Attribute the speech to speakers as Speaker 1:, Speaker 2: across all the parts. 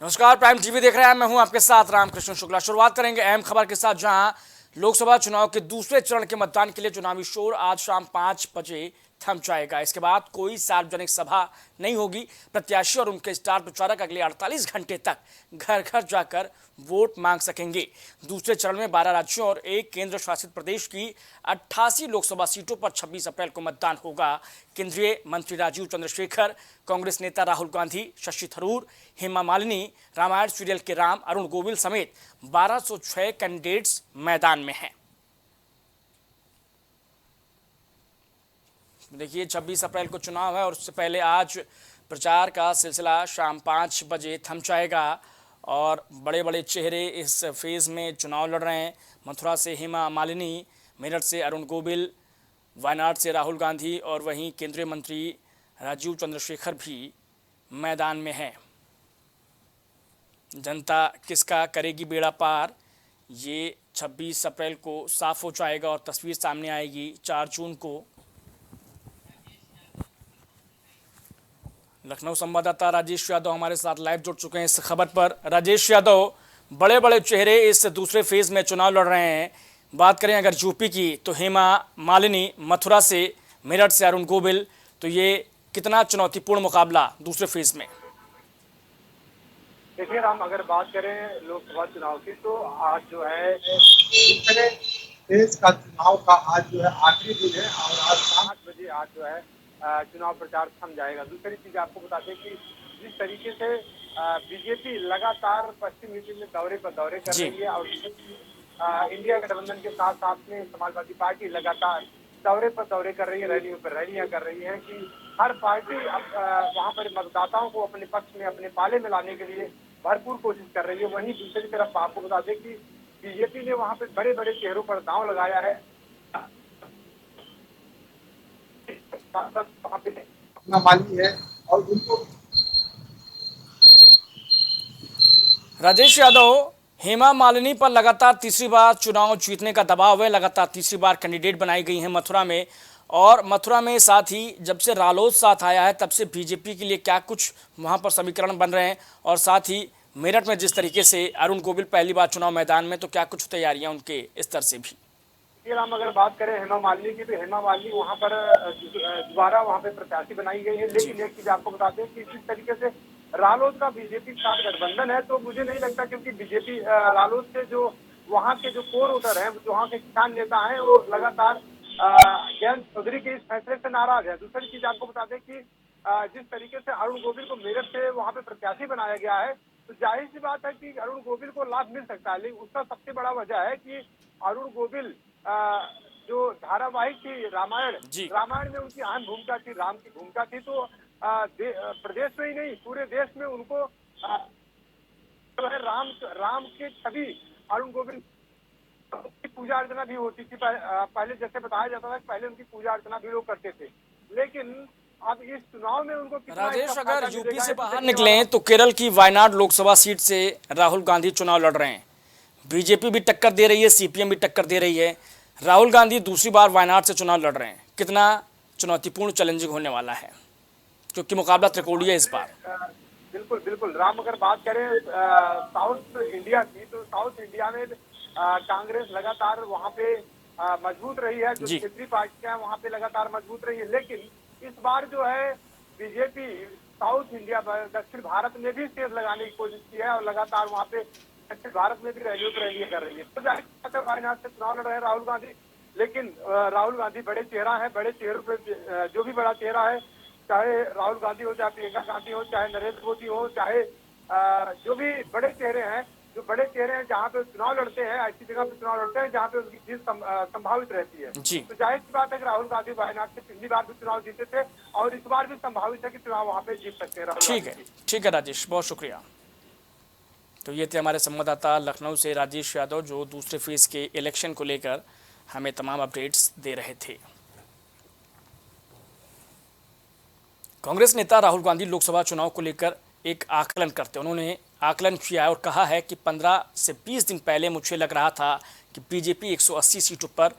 Speaker 1: नमस्कार, prime TV देख रहे हैं। मैं हूं आपके साथ रामकृष्ण शुक्ला। शुरुआत करेंगे अहम खबर के साथ, जहां लोकसभा चुनाव के दूसरे चरण के मतदान के लिए चुनावी शोर आज शाम 5 बजे थम जाएगा। इसके बाद कोई सार्वजनिक सभा नहीं होगी। प्रत्याशी और उनके स्टार प्रचारक अगले 48 घंटे तक घर घर जाकर वोट मांग सकेंगे। दूसरे चरण में 12 राज्यों और एक केंद्र शासित प्रदेश की 88 लोकसभा सीटों पर 26 अप्रैल को मतदान होगा। केंद्रीय मंत्री राजीव चंद्रशेखर, कांग्रेस नेता राहुल गांधी, शशि थरूर, हेमा मालिनी, रामायण सीरियल के राम, अरुण गोविल समेत 1206 कैंडिडेट्स मैदान में हैं। देखिए, 26 अप्रैल को चुनाव है और उससे पहले आज प्रचार का सिलसिला शाम 5 बजे थम जाएगा और बड़े बड़े चेहरे इस फेज़ में चुनाव लड़ रहे हैं। मथुरा से हेमा मालिनी, मेरठ से अरुण गोविल, वायनाड से राहुल गांधी और वहीं केंद्रीय मंत्री राजीव चंद्रशेखर भी मैदान में हैं। जनता किसका करेगी बेड़ा पार, ये 26 अप्रैल को साफ हो जाएगा और तस्वीर सामने आएगी 4 जून को। लखनऊ संवाददाता राजेश यादव हमारे साथ लाइव जुड़ चुके हैं इस खबर पर। राजेश यादव, बड़े बड़े चेहरे इस दूसरे फेज में चुनाव लड़ रहे हैं। बात करें अगर यूपी की तो हेमा मालिनी मथुरा से, मेरठ से अरुण गोविल, तो ये कितना चुनौतीपूर्ण मुकाबला दूसरे फेज में?
Speaker 2: देखिए राम, अगर बात करें लोकसभा चुनाव की तो आज जो है दूसरे देश का चुनाव का आज जो है आखिरी दिन है और आज 5 बजे आज जो है चुनाव प्रचार थम जाएगा। दूसरी चीज आपको बता दें कि जिस तरीके से बीजेपी लगातार पश्चिम यूपी में दौरे पर दौरे कर रही है और इंडिया गठबंधन के साथ साथ में समाजवादी पार्टी लगातार दौरे पर दौरे कर रही है, रैलियों पर रैलियां कर रही है कि हर पार्टी वहां पर मतदाताओं को अपने पक्ष में, अपने पाले में लाने के लिए भरपूर कोशिश कर रही है। वहीं दूसरी तरफ आपको बता दें कि बीजेपी ने वहां पे बड़े बड़े चेहरों पर दांव लगाया है। वहां पे अपना माली है और उनको
Speaker 1: राजेश यादव, हेमा मालिनी पर लगातार तीसरी बार चुनाव जीतने का दबाव है। लगातार तीसरी बार कैंडिडेट बनाई गई हैं मथुरा में, और मथुरा में साथ ही जब से रालोद साथ आया है तब से बीजेपी के लिए क्या कुछ वहां पर समीकरण बन रहे हैं, और साथ ही मेरठ में जिस तरीके से अरुण गोविल पहली बार चुनाव मैदान में, तो क्या कुछ तैयारियां उनके स्तर से भी?
Speaker 2: हम अगर बात करें हेमा मालिनी की तो हेमा मालिनी वहां पर दोबारा वहां पे प्रत्याशी बनाई गई है। लेकिन एक चीज आपको बताते हैं कि जिस तरीके से रालोद का बीजेपी के साथ गठबंधन है तो मुझे नहीं लगता, क्योंकि बीजेपी रालोद से जो वहाँ के जो कोर वोटर है, जो वहाँ के किसान नेता है, वो लगातार जयंत चौधरी के इस फैसले से नाराज है। दूसरी चीज आपको बता दें कि जिस तरीके से अरुण गोविल को मेरठ से वहाँ पे प्रत्याशी बनाया गया है तो जाहिर सी बात है कि अरुण गोविल को लाभ मिल सकता है। लेकिन उसका सबसे बड़ा वजह है कि अरुण गोविल जो धारावाहिक थी रामायण, रामायण में उनकी अहम भूमिका थी, राम की भूमिका थी। तो प्रदेश में ही नहीं पूरे देश में उनको जो है राम के छवि अरुण गोविल की पूजा अर्चना भी होती थी। पहले जैसे बताया जाता था कि पहले उनकी पूजा अर्चना भी लोग करते थे, लेकिन अब इस चुनाव में उनको
Speaker 1: राजेश, अगर यूपी से बाहर निकलें तो केरल की वायनाड लोकसभा सीट से राहुल गांधी चुनाव लड़ रहे हैं। बीजेपी भी टक्कर दे रही है, सीपीएम भी टक्कर दे रही है। राहुल गांधी दूसरी बार वायनाड से चुनाव लड़ रहे हैं। कितना चुनौतीपूर्ण चैलेंजिंग होने वाला है, क्योंकि मुकाबला त्रिकोणीय है इस बार?
Speaker 2: बिल्कुल बिल्कुल राम, अगर बात करें साउथ इंडिया की तो साउथ इंडिया में कांग्रेस लगातार वहां पे मजबूत रही है, जो क्षेत्रीय पार्टियां हैं वहां पे लगातार मजबूत रही है। लेकिन इस बार जो है बीजेपी साउथ इंडिया, दक्षिण भारत में भी सेज लगाने की कोशिश की है और लगातार वहां पे दक्षिण भारत में भी रैलियों पर रैलियां कर रही है। तो वायनाड से चुनाव लड़ रहे हैं राहुल गांधी, लेकिन राहुल गांधी बड़े चेहरा है, बड़े चेहरों पे जो भी बड़ा चेहरा है, चाहे राहुल गांधी हो, चाहे प्रियंका गांधी हो, चाहे नरेंद्र मोदी हो, चाहे जो भी बड़े चेहरे हैं, जो बड़े चेहरे हैं जहाँ पे चुनाव लड़ते हैं, ऐसी जगह पे चुनाव लड़ते हैं जहाँ पे उनकी जीत संभावित रहती है। तो जाहिर सी बात है कि राहुल गांधी वायनाड से पिछली बार भी चुनाव जीते थे और इस बार भी संभावित है कि चुनाव वहाँ पे जीत सकते हैं।
Speaker 1: ठीक है राजेश, बहुत शुक्रिया। तो ये थे हमारे संवाददाता लखनऊ से राजेश यादव, जो दूसरे फेज के इलेक्शन को लेकर हमें तमाम अपडेट्स दे रहे थे। कांग्रेस नेता राहुल गांधी लोकसभा चुनाव को लेकर एक आकलन करते, उन्होंने आकलन किया और कहा है कि 15 से 20 दिन पहले मुझे लग रहा था कि बीजेपी 180 सीटों पर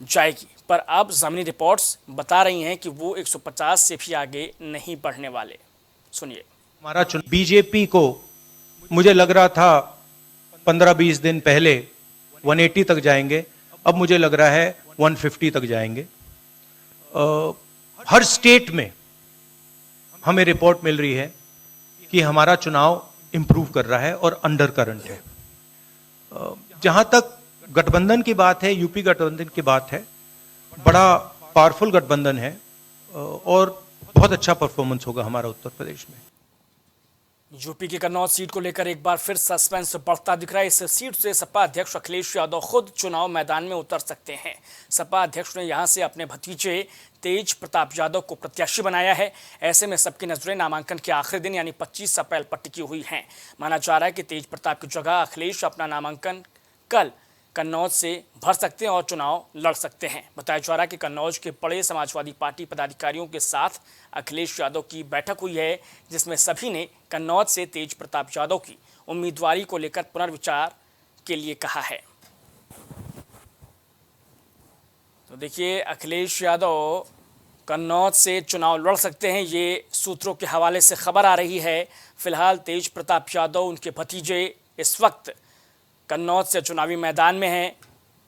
Speaker 1: जाएगी, पर अब ज़मीनी रिपोर्ट्स बता रही हैं कि वो 150 से भी आगे नहीं बढ़ने वाले। सुनिए।
Speaker 3: हमारा बीजेपी को मुझे लग रहा था 15-20 दिन पहले 180 तक जाएंगे, अब मुझे लग रहा है 150 तक जाएंगे। हर स्टेट में हमें रिपोर्ट मिल रही है कि हमारा चुनाव इंप्रूव कर रहा है और अंडर करंट है। जहां तक गठबंधन की बात है, यूपी गठबंधन की बात है, बड़ा पावरफुल गठबंधन है और बहुत अच्छा परफॉर्मेंस होगा हमारा उत्तर प्रदेश में।
Speaker 1: यूपी की कन्नौज सीट को लेकर एक बार फिर सस्पेंस बढ़ता दिख रहा है। इस सीट से सपा अध्यक्ष अखिलेश यादव खुद चुनाव मैदान में उतर सकते हैं। सपा अध्यक्ष ने यहां से अपने भतीजे तेज प्रताप यादव को प्रत्याशी बनाया है। ऐसे में सबकी नजरें नामांकन के आखिरी दिन यानी 25 अप्रैल पर टिकी हुई हैं। माना जा रहा है कि तेज प्रताप की जगह अखिलेश अपना नामांकन कल कन्नौज से भर सकते हैं और चुनाव लड़ सकते हैं। बताया जा रहा है कि कन्नौज के बड़े समाजवादी पार्टी पदाधिकारियों के साथ अखिलेश यादव की बैठक हुई है, जिसमें सभी ने कन्नौज से तेज प्रताप यादव की उम्मीदवारी को लेकर पुनर्विचार के लिए कहा है। तो देखिए, अखिलेश यादव कन्नौज से चुनाव लड़ सकते हैं, ये सूत्रों के हवाले से खबर आ रही है। फिलहाल तेज प्रताप यादव, उनके भतीजे इस वक्त कन्नौज से चुनावी मैदान में हैं।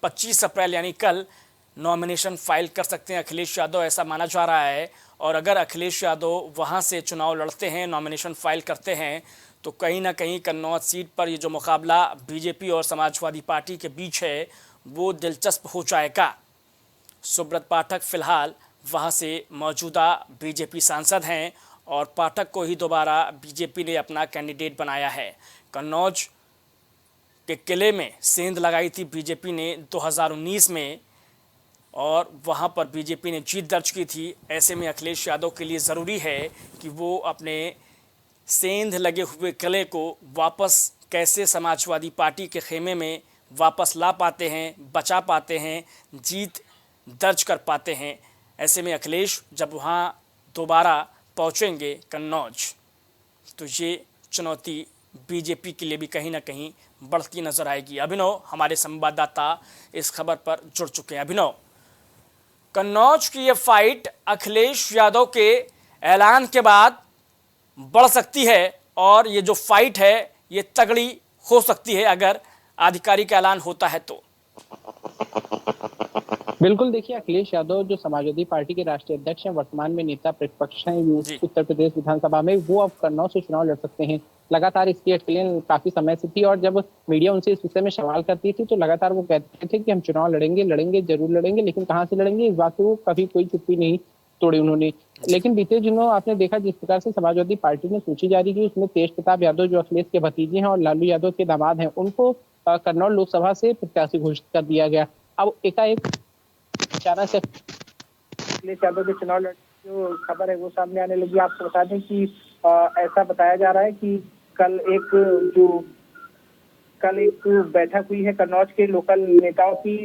Speaker 1: 25 अप्रैल यानी कल नॉमिनेशन फाइल कर सकते हैं अखिलेश यादव, ऐसा माना जा रहा है। और अगर अखिलेश यादव वहां से चुनाव लड़ते हैं, नॉमिनेशन फाइल करते हैं, तो कहीं ना कहीं कन्नौज सीट पर ये जो मुकाबला बीजेपी और समाजवादी पार्टी के बीच है वो दिलचस्प हो जाएगा। सुब्रत पाठक फिलहाल वहां से मौजूदा बीजेपी सांसद हैं और पाठक को ही दोबारा बीजेपी ने अपना कैंडिडेट बनाया है। कन्नौज के किले में सेंध लगाई थी बीजेपी ने 2019 में और वहां पर बीजेपी ने जीत दर्ज की थी। ऐसे में अखिलेश यादव के लिए ज़रूरी है कि वो अपने सेंध लगे हुए किले को वापस कैसे समाजवादी पार्टी के खेमे में वापस ला पाते हैं, बचा पाते हैं, जीत दर्ज कर पाते हैं। ऐसे में अखिलेश जब वहां दोबारा पहुंचेंगे कन्नौज, तो ये चुनौती बीजेपी के लिए भी कहीं ना कहीं बढ़ती नजर आएगी। अभिनव, हमारे संवाददाता इस खबर पर जुड़ चुके हैं। अभिनव, कन्नौज की ये फाइट अखिलेश यादव के ऐलान के बाद बढ़ सकती है और ये जो फाइट है ये तगड़ी हो सकती है अगर आधिकारिक ऐलान होता है तो।
Speaker 4: बिल्कुल, देखिए अखिलेश यादव जो समाजवादी पार्टी के राष्ट्रीय अध्यक्ष हैं, वर्तमान में नेता प्रतिपक्ष हैं उत्तर प्रदेश विधानसभा में, वो अब कन्नौज से चुनाव लड़ सकते हैं। लगातार इसकी अटकलें काफी समय से थी और जब मीडिया उनसे इस विषय में सवाल करती थी तो लगातार वो कहते थे कि हम चुनाव लड़ेंगे जरूर लड़ेंगे, लेकिन कहाँ से लड़ेंगे इस बात पे वो कभी कोई चुप्पी नहीं तोड़ी उन्होंने। लेकिन बीते दिनों आपने देखा जिस प्रकार से समाजवादी पार्टी ने सूची जारी की, उसमें तेज प्रताप यादव जो अखिलेश के भतीजे हैं और लालू यादव के दामाद हैं, उनको कन्नौज लोकसभा से प्रत्याशी घोषित कर दिया गया। अब एकाएक अचानक से अखिलेश यादव के चुनाव लड़ने जो खबर है वो सामने आने लगी। आपको बता दें कि ऐसा बताया जा रहा है कि कल एक बैठक हुई है कन्नौज के लोकल नेताओं की,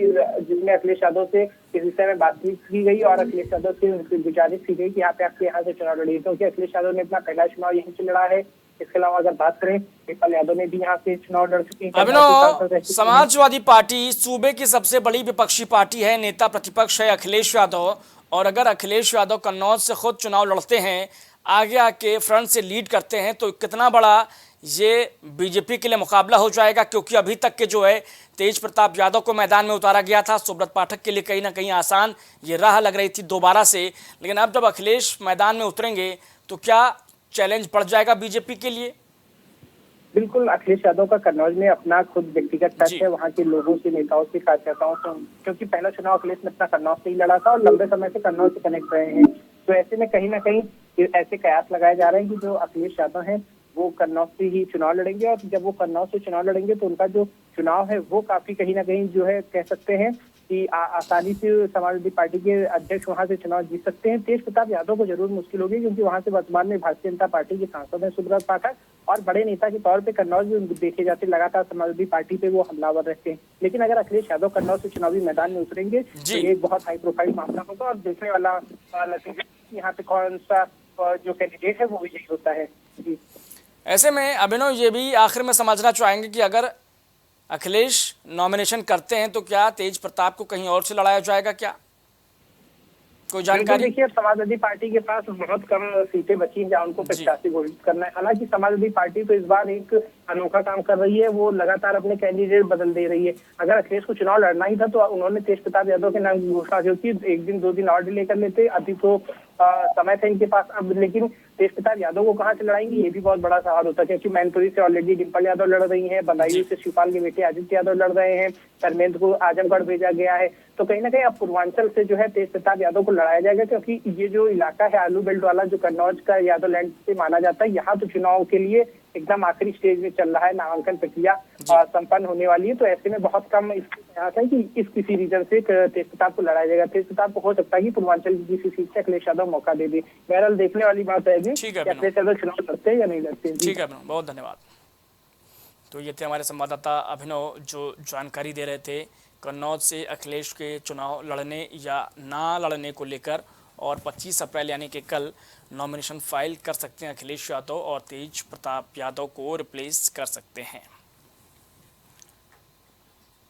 Speaker 4: जिसमें अखिलेश यादव से इस विषय में बातचीत की गई और अखिलेश यादव से गुजारिश की गई कि यहाँ से चुनाव लड़िए, क्योंकि अखिलेश यादव ने अपना पहला चुनाव यहीं से लड़ा है। इसके अलावा अगर बात करें, नेपाल यादव ने भी यहाँ से चुनाव लड़ चुके हैं।
Speaker 1: अभिनव, समाजवादी पार्टी सूबे की सबसे बड़ी विपक्षी पार्टी है, नेता प्रतिपक्ष है अखिलेश यादव, और अगर अखिलेश यादव कन्नौज से खुद चुनाव लड़ते हैं, आगे आके फ्रंट से लीड करते हैं, तो कितना बड़ा ये बीजेपी के लिए मुकाबला हो जाएगा। क्योंकि अभी तक के जो है तेज प्रताप यादव को मैदान में उतारा गया था, सुब्रत पाठक के लिए कहीं ना कहीं आसान ये राह लग रही थी दोबारा से, लेकिन अब जब अखिलेश मैदान में उतरेंगे तो क्या चैलेंज बढ़ जाएगा बीजेपी के लिए?
Speaker 4: बिल्कुल, अखिलेश यादव का कन्नौज में अपना खुद व्यक्तिगत टच है, वहाँ के लोगों से, नेताओं से, कार्यकर्ताओं से, क्योंकि पहला चुनाव अखिलेश ने अपना कन्नौज से ही लड़ा था और लंबे समय से कन्नौज से कनेक्ट रहे हैं। तो ऐसे में कहीं ना कहीं ऐसे कयास लगाए जा रहे हैं कि जो अखिलेश यादव हैं वो कन्नौज से ही चुनाव लड़ेंगे, और जब वो कन्नौज से चुनाव लड़ेंगे तो उनका जो चुनाव है वो काफी कहीं ना कहीं जो है कह सकते हैं कि आसानी से समाजवादी पार्टी के अध्यक्ष वहां से चुनाव जीत सकते हैं। तेज प्रताप यादव को जरूर मुश्किल होगी, क्योंकि वहां से वर्तमान में भारतीय जनता पार्टी के सांसद हैं सुब्रत पाठक, और बड़े नेता के तौर पे कन्नौज में देखे जाते लगातार समाजवादी पार्टी पे वो हमलावर रहते हैं। लेकिन अगर अखिलेश यादव कन्नौज से चुनावी मैदान में उतरेंगे तो ये एक बहुत हाई प्रोफाइल मामला होगा और देखने वाला नतीजा यहाँ पे कौन सा जो कैंडिडेट है वो विजयी होता है। जी,
Speaker 1: ऐसे में अभिनव, ये भी आखिर में समझना चाहेंगे कि अगर अखिलेश नॉमिनेशन करते हैं तो क्या तेज प्रताप को कहीं और से लड़ाया जाएगा, क्या कोई जानकारी?
Speaker 4: देखिए, समाजवादी पार्टी के पास बहुत कम सीटें बची हैं जहाँ उनको प्रत्याशी घोषित करना है। हालांकि समाजवादी पार्टी को इस बार एक अनोखा काम कर रही है, वो लगातार अपने कैंडिडेट बदल दे रही है। अगर अखिलेश को चुनाव लड़ना ही था तो उन्होंने तेज प्रताप यादव के नाम की घोषणा जो की 1 दिन 2 दिन और डिले कर लेते, अभी तो समय था इनके पास अब, लेकिन तेज प्रताप यादव को कहाँ से लड़ाएंगे ये भी बहुत बड़ा सवाल होता है, क्योंकि मैनपुरी से ऑलरेडी डिम्पल यादव लड़ रही हैं, बदायूं से शिवपाल के बेटे आदित्य यादव लड़ रहे हैं, धर्मेंद्र को आजमगढ़ भेजा गया है। तो कहीं ना कहीं अब पूर्वांचल से जो है तेज प्रताप यादव को लड़ाया जाएगा, क्योंकि ये जो इलाका है आलू बेल्ट वाला, जो कन्नौज का यादव लैंड से माना जाता है, यहाँ तो चुनाव के लिए एकदम आखिरी स्टेज में चल रहा है, नामांकन प्रक्रिया संपन्न होने वाली है। तो ऐसे में बहुत कम इसके प्रयास है कि इस किसी रीजन से तेज प्रताप को लड़ाया जाएगा। तेज प्रताप को हो सकता है कि पूर्वांचल की किसी सीट से अखिलेश यादव मौका दे दे। बहरहाल देखने वाली बात है कि अखिलेश यादव चुनाव लड़ते हैं या नहीं लड़ते।
Speaker 1: ठीक है, बहुत धन्यवाद। तो ये थे हमारे संवाददाता अभिनव जो जानकारी दे रहे थे कन्नौज से अखिलेश के चुनाव लड़ने या ना लड़ने को लेकर, और 25 अप्रैल यानी कि कल नॉमिनेशन फाइल कर सकते हैं अखिलेश यादव और तेज प्रताप यादव को रिप्लेस कर सकते हैं।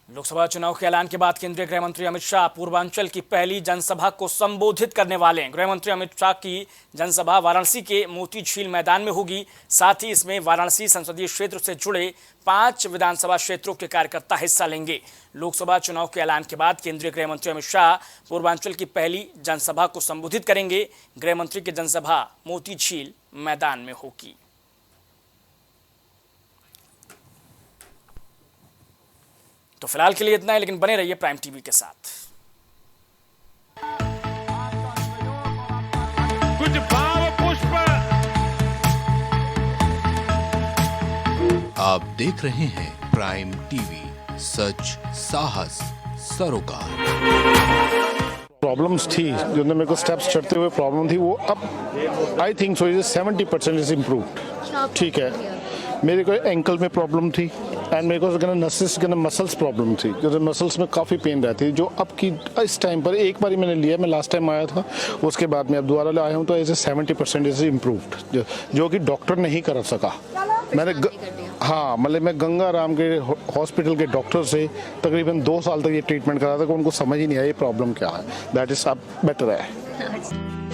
Speaker 1: लोकसभा चुनाव के ऐलान के बाद केंद्रीय गृह मंत्री अमित शाह पूर्वांचल की पहली जनसभा को संबोधित करने वाले हैं। गृह मंत्री अमित शाह की जनसभा वाराणसी के मोती झील मैदान में होगी। साथ ही इसमें वाराणसी संसदीय क्षेत्र से जुड़े 5 विधानसभा क्षेत्रों के कार्यकर्ता हिस्सा लेंगे। लोकसभा चुनाव के ऐलान के बाद केंद्रीय गृह मंत्री अमित शाह पूर्वांचल की पहली जनसभा को संबोधित करेंगे। गृह मंत्री की जनसभा मोती झील मैदान में होगी। तो फिलहाल के लिए इतना है, लेकिन बने रहिए प्राइम टीवी के साथ।
Speaker 5: कुछ भाव पुष्प।
Speaker 6: आप देख रहे हैं प्राइम टीवी, सच साहस सरोकार।
Speaker 5: प्रॉब्लम्स थी जो मेरे को स्टेप्स चढ़ते हुए प्रॉब्लम थी, वो अब I think so 70% is improved. ठीक है, मेरे को एंकल में प्रॉब्लम थी एंड मेरे को नसेस मसल्स प्रॉब्लम थी, क्योंकि मसल्स में काफ़ी पेन रहती है, जो अब की इस टाइम पर एक बार ही मैंने लिया, मैं लास्ट टाइम आया था, उसके बाद मैं अब दोबारा आया हूँ, तो ऐसे 70% इज इम्प्रूव्ड, जो कि डॉक्टर नहीं कर सका। मैंने हाँ, मतलब मैं गंगा राम के हॉस्पिटल के डॉक्टर से तकरीबन 2 साल तक ये ट्रीटमेंट करा था, कि उनको समझ ही नहीं आया ये प्रॉब्लम क्या है। दैट इज अब बेटर है।